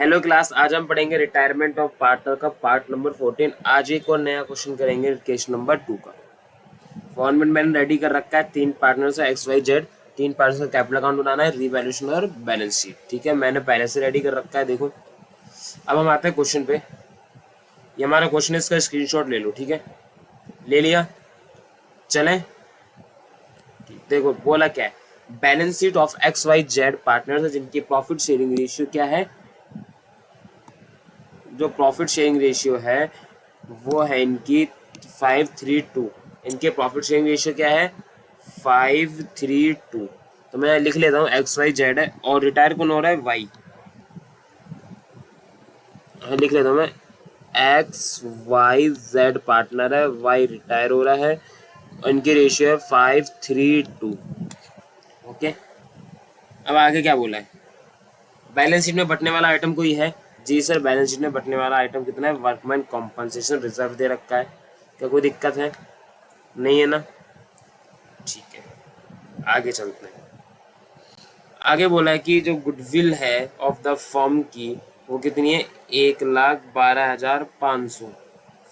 Hello class, आज हम पढ़ेंगे रिटायरमेंट ऑफ पार्टनर का पार्ट नंबर 14। आज एक और नया क्वेश्चन करेंगे केस नंबर 2 का। फॉर्मेट मैंने रेडी कर रखा है। 3 पार्टनर है एक्स वाई जेड। 3 पार्टनर का कैपिटल अकाउंट बनाना है, रिवैल्यूएशन और बैलेंस शीट। ठीक है, मैंने पहले से रेडी कर रखा है। देखो, अब हम आते हैं क्वेश्चन पे। ये हमारा क्वेश्चन है, इसका स्क्रीनशॉट ले लो। ठीक है, ले लिया, चलें। देखो बोला क्या है, balance sheet of X Y Z partner है जिनकी प्रॉफिट शेयरिंग रेशियो क्या है। जो प्रॉफिट शेयरिंग रेशियो है वो है इनकी 5:3:2। इनके प्रॉफिट शेयरिंग रेशियो क्या है, 5:3:2। तो मैं लिख लेता हूँ एक्स वाई जेड है और रिटायर कौन हो रहा है, वाई। लिख लेता हूँ मैं, एक्स वाई जेड पार्टनर है, वाई रिटायर हो रहा है और इनकी रेशियो है 5:3:2। ओके, अब आगे क्या बोला है, बैलेंस शीट में बटने वाला आइटम कोई है। जी सर, बैलेंस शीट में बटने वाला आइटम कितना है, वर्कमैन कॉम्पनसेशन रिजर्व दे रखा है। क्या कोई दिक्कत है, नहीं है ना। ठीक है, आगे चलते हैं। आगे बोला है कि जो गुडविल है ऑफ द फर्म की वो कितनी है, 1,12,500।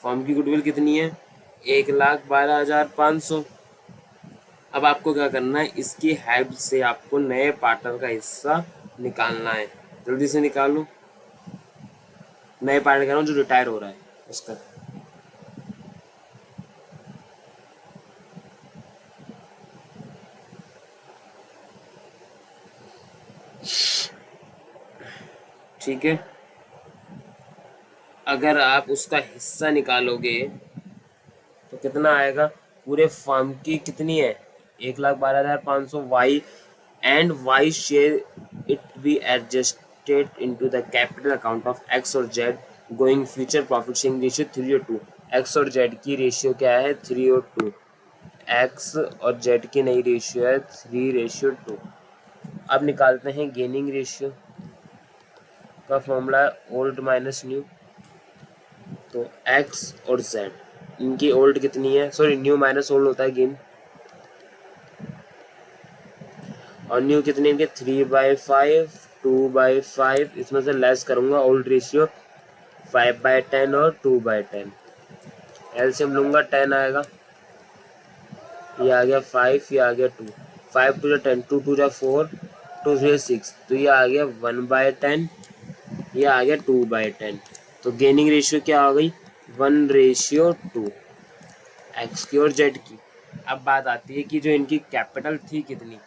फर्म की गुडविल कितनी है, 1,12,500। अब आपको क्या करना है, इसकी हेल्प से आपको नए पार्टनर का हिस्सा निकालना है। जल्दी से निकालो। नए पार्टनर कह रहा हूँ जो रिटायर हो रहा है उसका। ठीक है, अगर आप उसका हिस्सा निकालोगे तो कितना आएगा, पूरे फर्म की कितनी है, 1,12,500 Y and Y share it be adjusted into the capital account of X और Z going future profit sharing ratio 3:2। X और जेड की रेशियो क्या है, 3:2। एक्स और जेड की नई रेशियो है 3:2। अब निकालते हैं गेनिंग रेशियो का फॉर्मूला है ओल्ड माइनस न्यू। तो एक्स और जेड इनकी ओल्ड कितनी है, सॉरी न्यू माइनस ओल्ड होता है गेन, और न्यू कितनी इनके 3/5 2/5। इसमें से लेस करूंगा ओल्ड रेशियो 5/10 और 2/10। एलसीएम लूंगा 10 आएगा, ये आ गया 5, ये आ गया 2। 5 2 10, 2 2 4, 2 3 6। तो ये आ गया 1/10, ये आ गया 2/10। तो गेनिंग रेशियो क्या आ गई, 1:2 एक्स की और जेड की। अब बात आती है कि जो इनकी कैपिटल थी कितनी,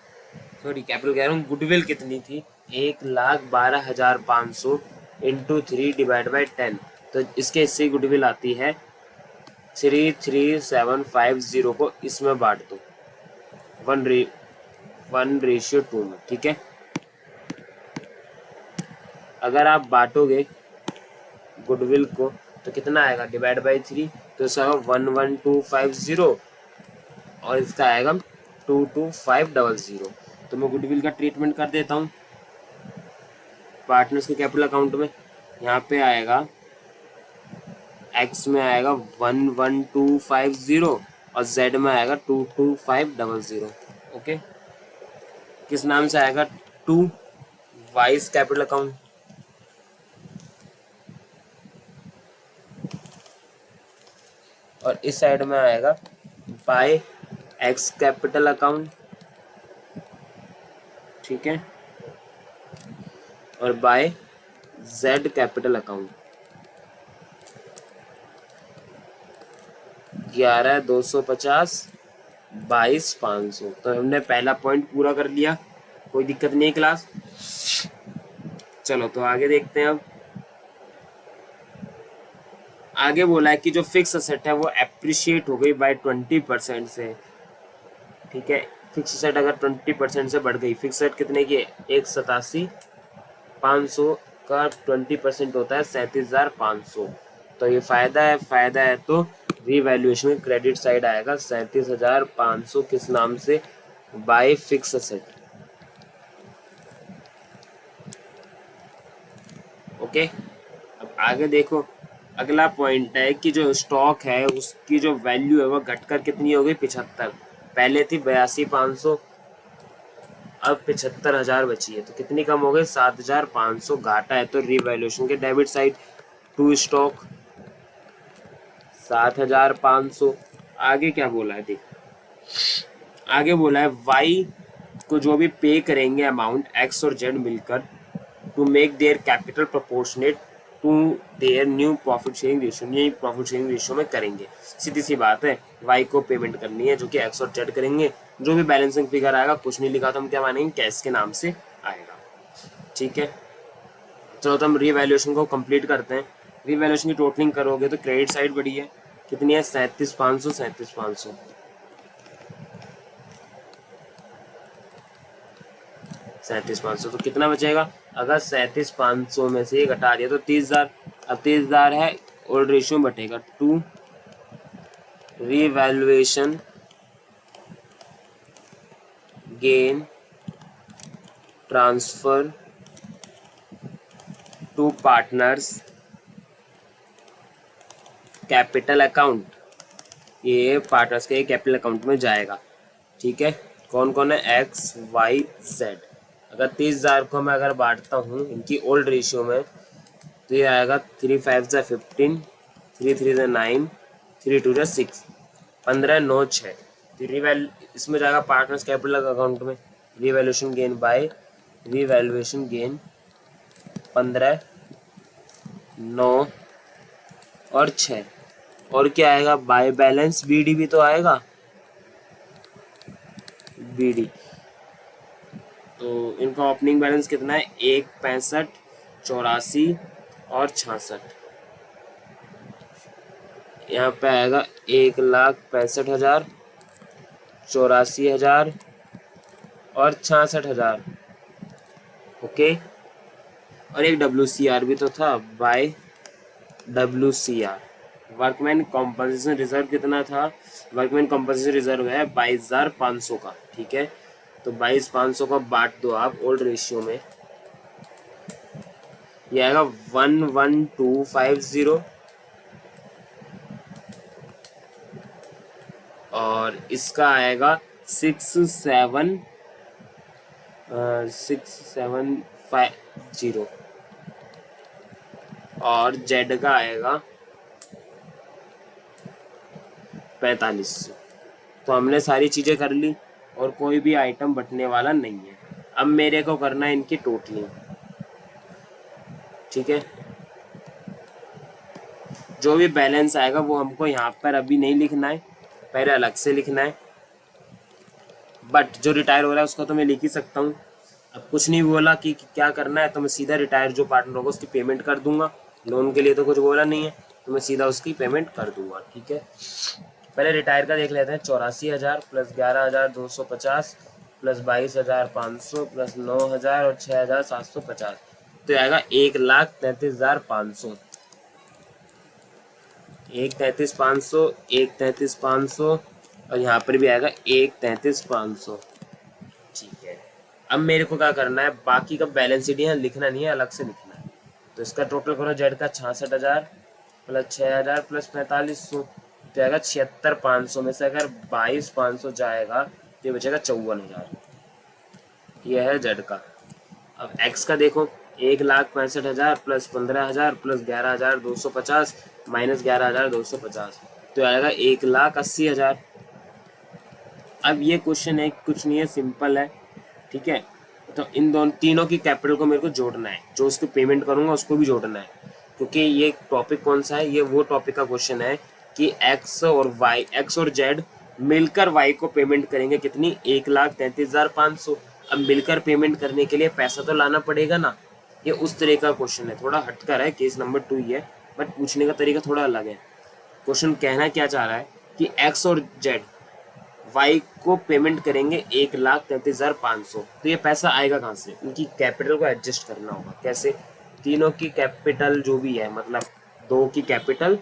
सॉरी कैपिटल कह रहा हूँ, गुडविल कितनी थी, 1,12,500 इंटू 3/10। तो इसके हिस्से गुडविल आती है 33750 को इसमें बांट दो 1:2 में। ठीक है, अगर आप बांटोगे गुडविल को तो कितना आएगा, डिवाइड बाई 3। तो इसका 11250 और इसका आएगा 22500। तो मैं गुडविल का ट्रीटमेंट कर देता हूँ पार्टनर्स के कैपिटल अकाउंट में। यहाँ पे आएगा एक्स में आएगा 11250 और जेड में आएगा 22500। ओके, किस नाम से आएगा, टू वाइस कैपिटल अकाउंट। और इस साइड में आएगा बाय एक्स कैपिटल अकाउंट। ठीक है, और बाय जेड कैपिटल अकाउंट। 11,250 22,500। तो हमने पहला पॉइंट पूरा कर लिया, कोई दिक्कत नहीं क्लास। चलो तो आगे देखते हैं। अब आगे बोला है कि जो फिक्स असेट है वो एप्रिशिएट हो गई बाय 20% से। ठीक है, फिक्स असेट अगर 20% से बढ़ गई, फिक्स असेट कितने की है, 1,87,500 का 20% होता है 37,500। तो ये फायदा है, फायदा है तो रीवैल्यूएशन में क्रेडिट साइड आएगा 37,500 किस नाम से, बाय फिक्स असेट। ओके, अब आगे देखो, अगला पॉइंट है कि जो स्टॉक है उसकी जो वैल्यू है वो घटकर कितनी हो गई, 75। पहले थी 82,500, अब 75,000 बची है, तो कितनी कम हो गई? 7,500 घाटा है, तो रीवैल्यूएशन के डेबिट साइड टू स्टॉक 7,500। आगे क्या बोला है देख, आगे बोला है वाई को जो भी पे करेंगे अमाउंट एक्स और जेड मिलकर to make their capital proportionate to their new profit sharing ratio, ये प्रॉफिट शेयरिंग रेशियो में करेंगे। सीधी सी बात है, वाई को पेमेंट करनी है जो कि एक्स और जेड करेंगे। जो भी बैलेंसिंग फिगर आएगा, कुछ नहीं लिखा तो हम क्या मानेंगे, कैश के नाम से आएगा। ठीक है, चलो तो हम रीवैल्यूएशन को कंप्लीट करते हैं। रीवैल्यूएशन की टोटलिंग करोगे तो क्रेडिट साइड बढ़ी है, कितनी है? 37,500। 37,500 37,500 तो कितना बचेगा? अगर 37,500 में से घटा दिया तो 30,000। अब 30,000 है, ओल्ड रेशियो में बटेगा to revaluation gain transfer to partners capital account, ये पार्टनर्स के कैपिटल अकाउंट में जाएगा। ठीक है, कौन कौन है? X Y Z. अगर 30,000 को मैं अगर बांटता हूँ इनकी ओल्ड रेशियो में, तो ये आएगा 3 5 जा 15, 3 3 जा 9, 3 2 जा 6, 15 9 6। तो इसमें जाएगा पार्टनर्स कैपिटल अकाउंट में। Revaluation gain by revaluation gain 15 9 और 6। और क्या आएगा? बाय बैलेंस बीडी भी तो आएगा, बीडी। तो इनका ओपनिंग बैलेंस कितना है? 1 65 84 और 66। यहाँ पे आएगा 1,65,000 84,000 और 66,000। ओके, और एक WCR भी तो था, by WCR। Workman compensation reserve कितना था? वर्कमैन कॉम्पनसेशन रिजर्व है 22,500 का। ठीक है, तो 22,500 का बांट दो आप ओल्ड रेशियो में, ये आएगा 11250 और इसका आएगा 6750 और जेड का आएगा 4500। तो हमने सारी चीजें कर ली और कोई भी आइटम बटने वाला नहीं है। अब मेरे को करना है इनकी टोटलिंग। ठीक है, जो भी बैलेंस आएगा वो हमको यहाँ पर अभी नहीं लिखना है, पहले अलग से लिखना है। बट जो रिटायर हो रहा है उसको तो मैं लिख ही सकता हूँ। अब कुछ नहीं बोला कि क्या करना है, तो मैं सीधा रिटायर जो पार्टनर होगा उसकी पेमेंट कर दूंगा। लोन के लिए तो कुछ बोला नहीं है, तो मैं सीधा उसकी पेमेंट कर दूंगा। ठीक है, पहले रिटायर का देख लेते हैं। 84,000 प्लस 11,250 प्लस 22,500 प्लस 9,000 और 6,750, तो आएगा 1,33,500। 1,33,500, 1,33,500 और यहाँ पर भी आएगा 1,33,500। ठीक है, अब मेरे को क्या करना है, बाकी का बैलेंस शीट यहाँ लिखना नहीं है, अलग से लिखना है। तो इसका टोटल करो, जेड का 66,000 प्लस 6,000 प्लस 4,500, तो आएगा 76,500 में से अगर 22,500 जाएगा तो ये बचेगा 54,000। यह है जेड का। अब एक्स का देखो, 1,65,000 प्लस 15,000 प्लस 11,250 माइनस 11,250, तो आएगा 1,80,000। अब ये क्वेश्चन है, कुछ नहीं है, सिंपल है। ठीक है, तो इन दोनों तीनों की कैपिटल को मेरे को जोड़ना है, जो उसको पेमेंट करूंगा उसको भी जोड़ना है। क्योंकि ये टॉपिक कौन सा है, ये वो टॉपिक का क्वेश्चन है कि एक्स और जेड मिलकर वाई को पेमेंट करेंगे कितनी? 1,33,500। अब मिलकर पेमेंट करने के लिए पैसा तो लाना पड़ेगा ना। ये उस तरह का क्वेश्चन है, थोड़ा हटकर है, केस नंबर 2 ही है, बट पूछने का तरीका थोड़ा अलग है। क्वेश्चन कहना क्या चाह रहा है कि एक्स और जेड वाई को पेमेंट करेंगे 1,33,500, तो ये पैसा आएगा कहाँ से? उनकी कैपिटल को एडजस्ट करना होगा। कैसे? तीनों की कैपिटल जो भी है, मतलब 2 की कैपिटल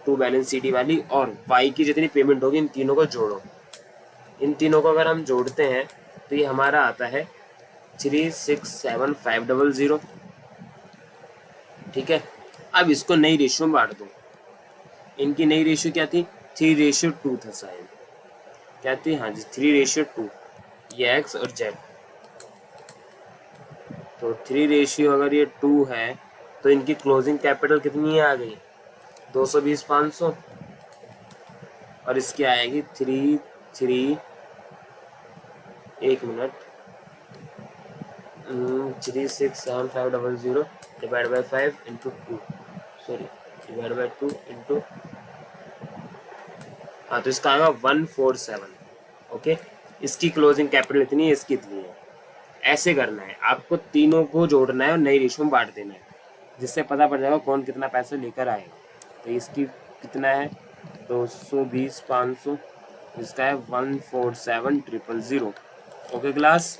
2 बैलेंस शीट वाली और वाई की जितनी पेमेंट होगी, इन तीनों को जोड़ो। इन तीनों को अगर हम जोड़ते हैं तो ये हमारा आता है 367,500। ठीक है, अब इसको नई रेशियो में बांट दो। इनकी नई रेशियो क्या थी? 3:2 था शायद, क्या थी? हाँ जी, 3:2। ये एक्स और जेड, तो 3 रेशियो अगर ये 2 है तो इनकी क्लोजिंग कैपिटल कितनी आ गई 220 500 और इसकी आएगी 3 एक minute 367500 divide by 5 into 2 sorry divide by 2 into हाँ तो इसका आएगा 147 ओके। इसकी क्लोजिंग कैपिटल इतनी है इसकी इतनी है। ऐसे करना है आपको तीनों को जोड़ना है और नई रेशियो में बांट देना है जिससे पता पड़ जाएगा कौन कितना पैसा लेकर आएगा। तो इसकी कितना है 220 500 इसका है 147,000 ओके क्लास।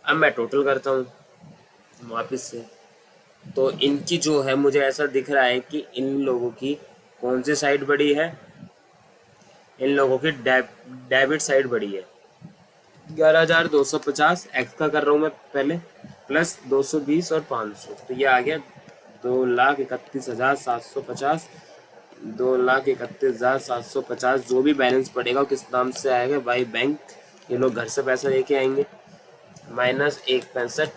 अब मैं टोटल करता हूँ वापस से। तो इनकी जो है मुझे ऐसा दिख रहा है कि इन लोगों की कौन सी साइड बड़ी है इन लोगों की डेबिट साइड बड़ी है 11,250 एक्स का कर रहा हूँ मैं पहले प्लस 220 और 500 तो ये आ गया 2,31,750 2,31,750 जो भी बैलेंस पड़ेगा किस नाम से आएगा बाई बैंक। ये लोग घर से पैसा लेके आएंगे माइनस 165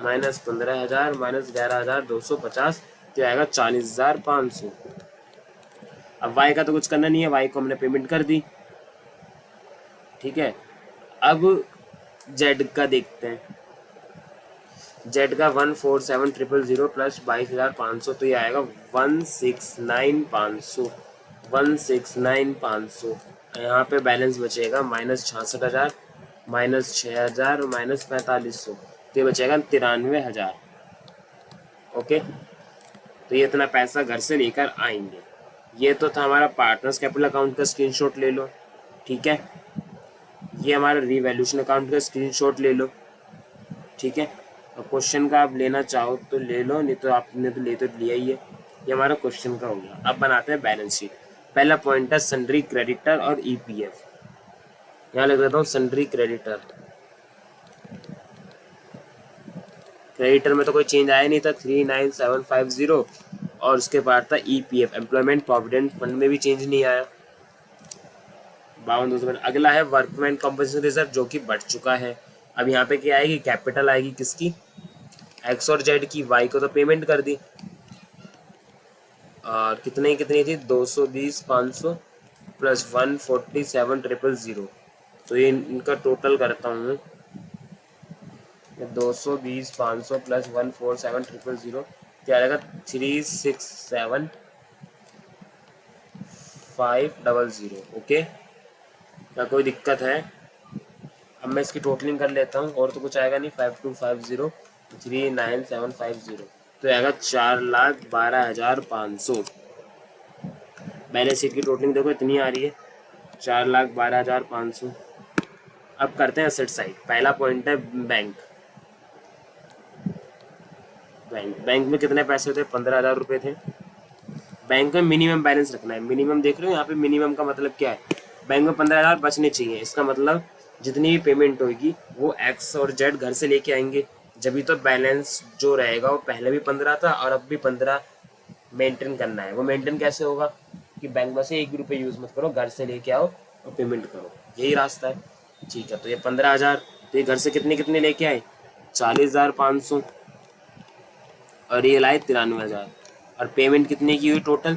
माइनस 15,000 माइनस 11,250 तो आएगा 40,500। अब वाई का तो कुछ करना नहीं है वाई को हमने पेमेंट कर दी ठीक है। अब जेड का देखते हैं जेड का 147,000 प्लस 22,500 तो ये आएगा 169,500 169,500। यहाँ पे बैलेंस बचेगा माइनस 66,000 माइनस 6,000 और माइनस 4,500 तो ये बचेगा 93,000 ओके। तो ये इतना पैसा घर से लेकर आएंगे। ये तो था हमारा पार्टनर्स कैपिटल अकाउंट का स्क्रीनशॉट ले लो ठीक है। ये हमारा रिवैल्यूएशन अकाउंट का स्क्रीनशॉट ले लो ठीक है। और क्वेश्चन का आप लेना चाहो तो ले लो नहीं तो आपने तो लिया ही है। ये हमारा क्वेश्चन का हो गया। अब बनाते हैं बैलेंस शीट। पहला पॉइंट है सन्ड्री क्रेडिटर और ईपीएफ। यहाँ लिख देता हूँ सन्ड्री क्रेडिटर। क्रेडिटर में तो कोई चेंज आया नहीं था 39750 और उसके बाद था ईपीएफ एम्प्लॉयमेंट प्रोविडेंट फंड में भी चेंज नहीं आया 52,200। अगला है वर्कमैन कॉम्पनसेशन रिजर्व जो कि बढ़ चुका है। अब यहाँ पे क्या आएगी कैपिटल आएगी किसकी एक्स और जेड की वाई को तो पेमेंट कर दी और कितनी थी 220 500 प्लस 147,000 तो ये इनका टोटल करता हूँ 220 500 प्लस 147,000 क्या आएगा 367,500 ओके। क्या कोई दिक्कत है। अब मैं इसकी टोटलिंग कर लेता हूँ और तो कुछ आएगा नहीं 5250 39750 तो आएगा 4,12,500। बैलेंस शीट की टोटलिंग देखो इतनी आ रही है 4,12,500। अब करते हैं एसेट साइड। पहला पॉइंट है बैंक। बैंक में कितने पैसे थे 15,000 रुपये थे। बैंक में मिनिमम बैलेंस रखना है। मिनिमम देख रहे हो यहाँ पे मिनिमम का मतलब क्या है बैंक में 15,000 बचने चाहिए। इसका मतलब जितनी भी पेमेंट होगी वो एक्स और जेड घर से लेके आएंगे जब भी तो बैलेंस जो रहेगा वो पहले भी 15 था और अब भी 15 मेंटेन करना है। वो मेंटेन कैसे होगा कि बैंक में से एक भी रुपये यूज़ मत करो घर से लेके आओ और पेमेंट करो यही रास्ता है ठीक है। तो ये 15,000 तो ये घर से कितने लेके आए 40,500 और ये लाए 93,000 और पेमेंट कितने की हुई टोटल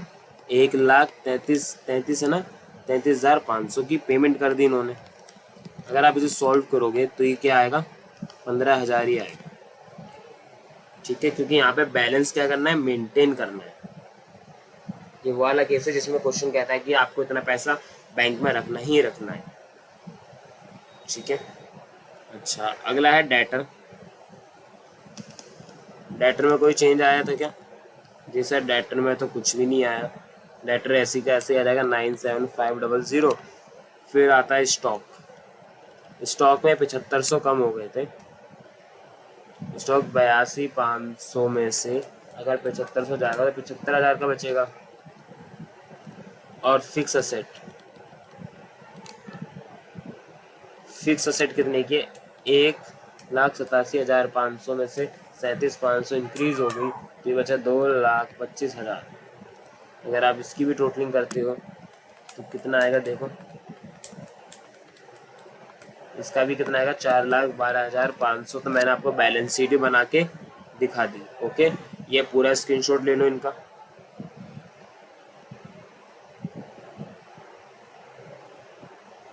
1,33,33 है ना 33,500 की पेमेंट कर दी इन्होंने। अगर आप इसे सॉल्व करोगे तो ये क्या आएगा 15,000 ही आएगा ठीक है क्योंकि यहाँ पे बैलेंस क्या करना है मेंटेन करना है। ये वो वाला केस है जिसमें क्वेश्चन कहता है कि आपको इतना पैसा बैंक में रखना ही रखना है ठीक है। अच्छा अगला है डेटर। डेटर में कोई चेंज आया था क्या जी सर डेटर में तो कुछ भी नहीं आया। डेटर ऐसी का ऐसे आ जाएगा 97,500। फिर आता है स्टॉक। स्टॉक में 7,500 कम हो गए थे। स्टॉक 82,500 में से अगर 7,500 जाएगा तो 75,000 का बचेगा। और फिक्स असेट कितने की 1,87,500 में से 37,500 इंक्रीज हो गई तो ये बचा 2,25,000। अगर आप इसकी भी टोटलिंग करते हो तो कितना आएगा देखो इसका भी कितना आएगा 4,12,500। तो मैंने आपको बैलेंस शीट बना के दिखा दी। ओके, ये पूरा स्क्रीनशॉट ले लो इनका।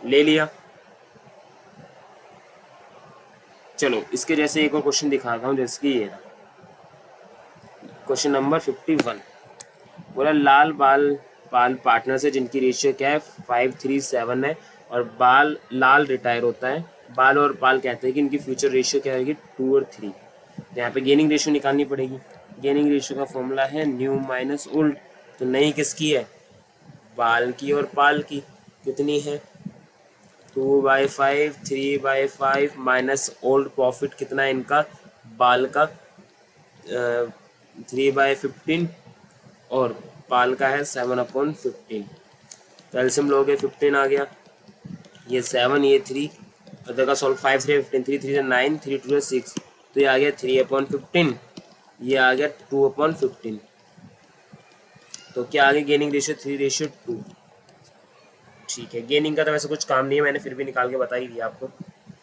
ले लिया। चलो इसके जैसे एक और क्वेश्चन दिखाता हूँ, जैसे कि ये क्वेश्चन नंबर 51। बोला लाल बाल पाल पार्टनर से जिनकी रेशियो क्या है 5:3:7 है, और बाल लाल रिटायर होता है। बाल और पाल कहते हैं कि इनकी फ्यूचर रेशियो क्या रहेगी 2 और 3। तो यहाँ पे गेनिंग रेशियो निकालनी पड़ेगी। गेनिंग रेशियो का फॉर्मूला है न्यू माइनस ओल्ड। तो नई किसकी है, बाल की और पाल की। कितनी है 2/5, 3/5 माइनस ओल्ड प्रॉफिट कितना है इनका बाल का 3/15 और पाल का है 7/15। तो एल्सियम लोगे 15 आ गया, ये 7 ये 3 और देखा सॉल्व 5 3 15 3 3 9 3 2 6। तो ये आ गया 3/15, ये आ गया 2/15। तो क्या आ गया गेनिंग रेशियो 3:2। ठीक है, गेनिंग का तो वैसे कुछ काम नहीं है, मैंने फिर भी निकाल के बता ही दिया आपको।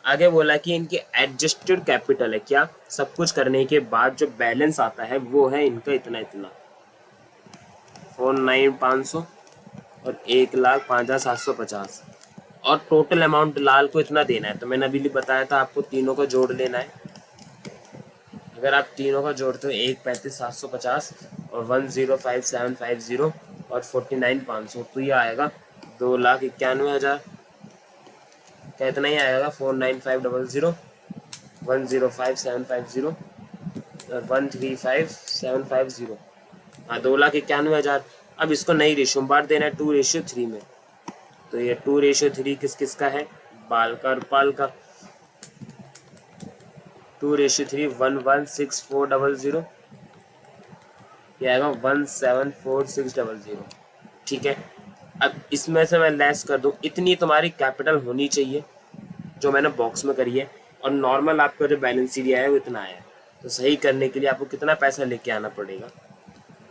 आगे बोला कि इनके एडजस्टेड कैपिटल है, क्या सब कुछ करने के बाद जो बैलेंस आता है वो है इनका इतना इतना 49,500 और 1,05,750। और टोटल अमाउंट लाल को इतना देना है। तो मैंने अभी बताया था आपको तीनों को जोड़ लेना है। अगर आप तीनों का जोड़ते हो 1,35,750 और 1,05,750 और 49,500 तो ये आएगा 2,91,000 का, इतना ही आएगा 49500 1,05,750 और 1,35,750। हाँ 2,91,000। अब इसको नई रेशियो में बांट देना है 2:3 में। तो ये 2:3 किस किस का है, बाल का और पाल का। 2:3 1,164,000, ये आएगा 1,746,000। ठीक है, अब इसमें से मैं लेस कर दूं, इतनी तुम्हारी कैपिटल होनी चाहिए जो मैंने बॉक्स में करी है, और नॉर्मल आपका जो बैलेंस शीट आया है वो इतना आया है। तो सही करने के लिए आपको कितना पैसा लेके आना पड़ेगा,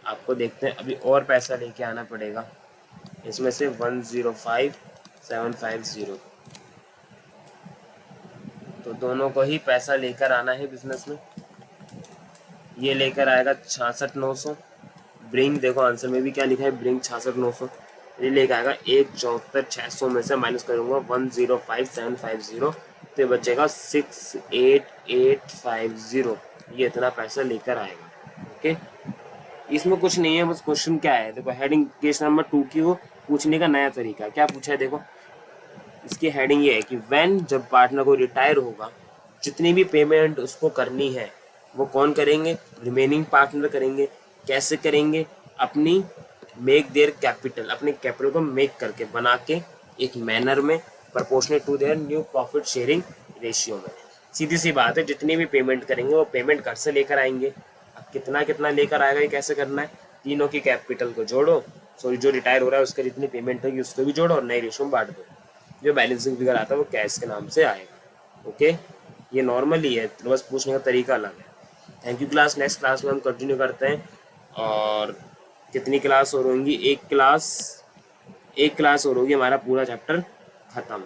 आपको देखते हैं। अभी और पैसा लेके आना पड़ेगा इसमें से 1,05,750। तो दोनों को ही पैसा लेकर आना है बिजनेस में। ये लेकर आएगा 66,900। ब्रिंग देखो आंसर में भी क्या लिखा है, ब्रिंग 66,900। ये लेकर आएगा 1,74,600 में से माइनस करूंगा 1,05,750। तो ये बचेगा 6,8,850। ये इतना पैसा लेकर आएगा। ओके, इसमें कुछ नहीं है, बस क्वेश्चन क्या है देखो, हेडिंग केस नंबर 2 की वो पूछने का नया तरीका क्या पूछा है। देखो इसकी हेडिंग ये है कि व्हेन, जब पार्टनर को रिटायर होगा, जितनी भी पेमेंट उसको करनी है वो कौन करेंगे, रिमेनिंग पार्टनर करेंगे। कैसे करेंगे, अपनी मेक देयर कैपिटल, अपने कैपिटल को मेक करके बना के एक मैनर में proportional to their new profit sharing ratio में। सीधी सी बात है, जितनी भी पेमेंट करेंगे वो पेमेंट घर से लेकर आएंगे। अब कितना कितना लेकर आएगा, ये कैसे करना है, तीनों की कैपिटल को जोड़ो, सॉरी जो रिटायर हो रहा है उसका जितनी पेमेंट होगी उसको भी जोड़ो और नई रेशियो में बांट दो। जो बैलेंसिंग फिगर आता है वो कैश के नाम से आएगा। ओके, ये नॉर्मली है, तो बस पूछने का तरीका अलग है। Thank you class, next class में हम कंटिन्यू करते हैं। और कितनी क्लास और होंगी, एक क्लास और होगी, हमारा पूरा चैप्टर खत्म।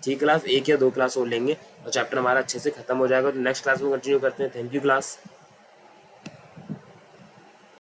ठीक क्लास, 1 या 2 क्लास और लेंगे और चैप्टर हमारा अच्छे से खत्म हो जाएगा। तो नेक्स्ट क्लास में कंटिन्यू करते हैं। Thank you class.